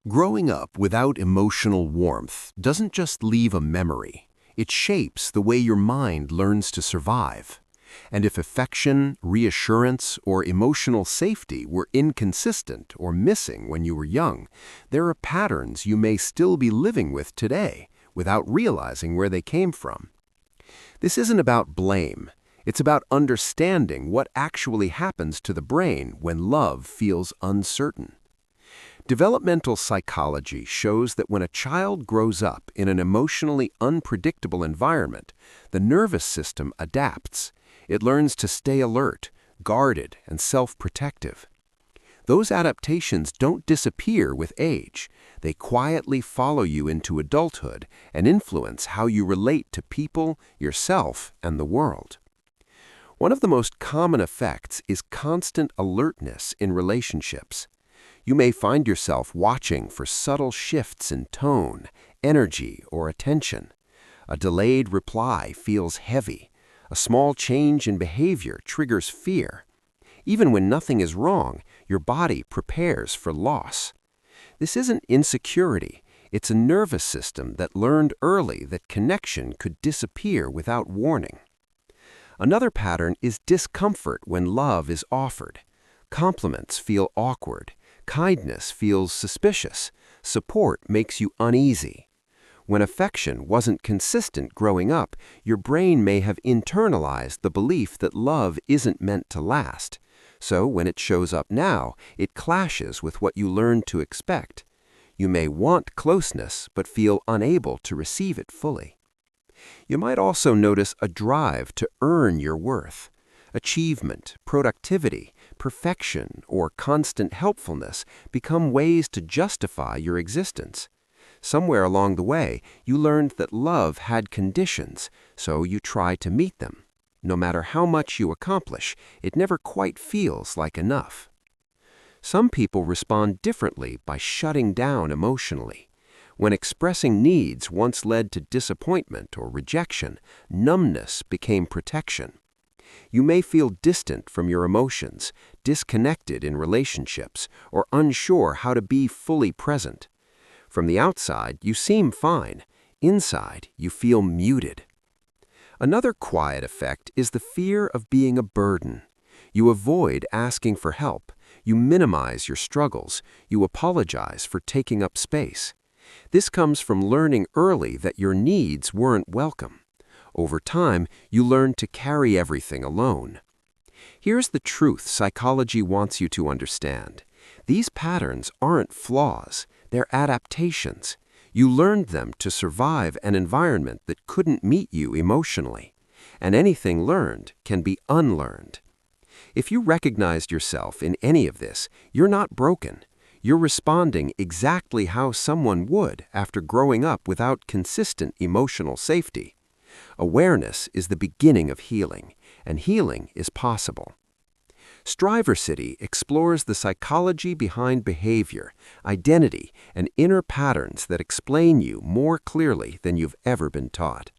Growing up without emotional warmth doesn't just leave a memory. It shapes the way your mind learns to survive. And if affection, reassurance, or emotional safety were inconsistent or missing when you were young, there are patterns you may still be living with today without realizing where they came from. This isn't about blame. It's about understanding what actually happens to the brain when love feels uncertain. Developmental psychology shows that when a child grows up in an emotionally unpredictable environment, the nervous system adapts. It learns to stay alert, guarded, and self-protective. Those adaptations don't disappear with age. They quietly follow you into adulthood and influence how you relate to people, yourself, and the world. One of the most common effects is constant alertness in relationships. You may find yourself watching for subtle shifts in tone, energy, or attention. A delayed reply feels heavy. A small change in behavior triggers fear. Even when nothing is wrong, your body prepares for loss. This isn't insecurity. It's a nervous system that learned early that connection could disappear without warning. Another pattern is discomfort when love is offered. Compliments feel awkward. Kindness feels suspicious. Support makes you uneasy. When affection wasn't consistent growing up, your brain may have internalized the belief that love isn't meant to last. So when it shows up now, it clashes with what you learned to expect. You may want closeness, but feel unable to receive it fully. You might also notice a drive to earn your worth. Achievement, productivity, perfection, or constant helpfulness become ways to justify your existence. Somewhere along the way, you learned that love had conditions, so you try to meet them. No matter how much you accomplish, it never quite feels like enough. Some people respond differently by shutting down emotionally. When expressing needs once led to disappointment or rejection, numbness became protection. You may feel distant from your emotions, disconnected in relationships, or unsure how to be fully present. From the outside, you seem fine. Inside, you feel muted. Another quiet effect is the fear of being a burden. You avoid asking for help. You minimize your struggles. You apologize for taking up space. This comes from learning early that your needs weren't welcome. Over time, you learn to carry everything alone. Here's the truth psychology wants you to understand. These patterns aren't flaws, they're adaptations. You learned them to survive an environment that couldn't meet you emotionally. And anything learned can be unlearned. If you recognized yourself in any of this, you're not broken. You're responding exactly how someone would after growing up without consistent emotional safety. Awareness is the beginning of healing, and healing is possible. Striver City explores the psychology behind behavior, identity, and inner patterns that explain you more clearly than you've ever been taught.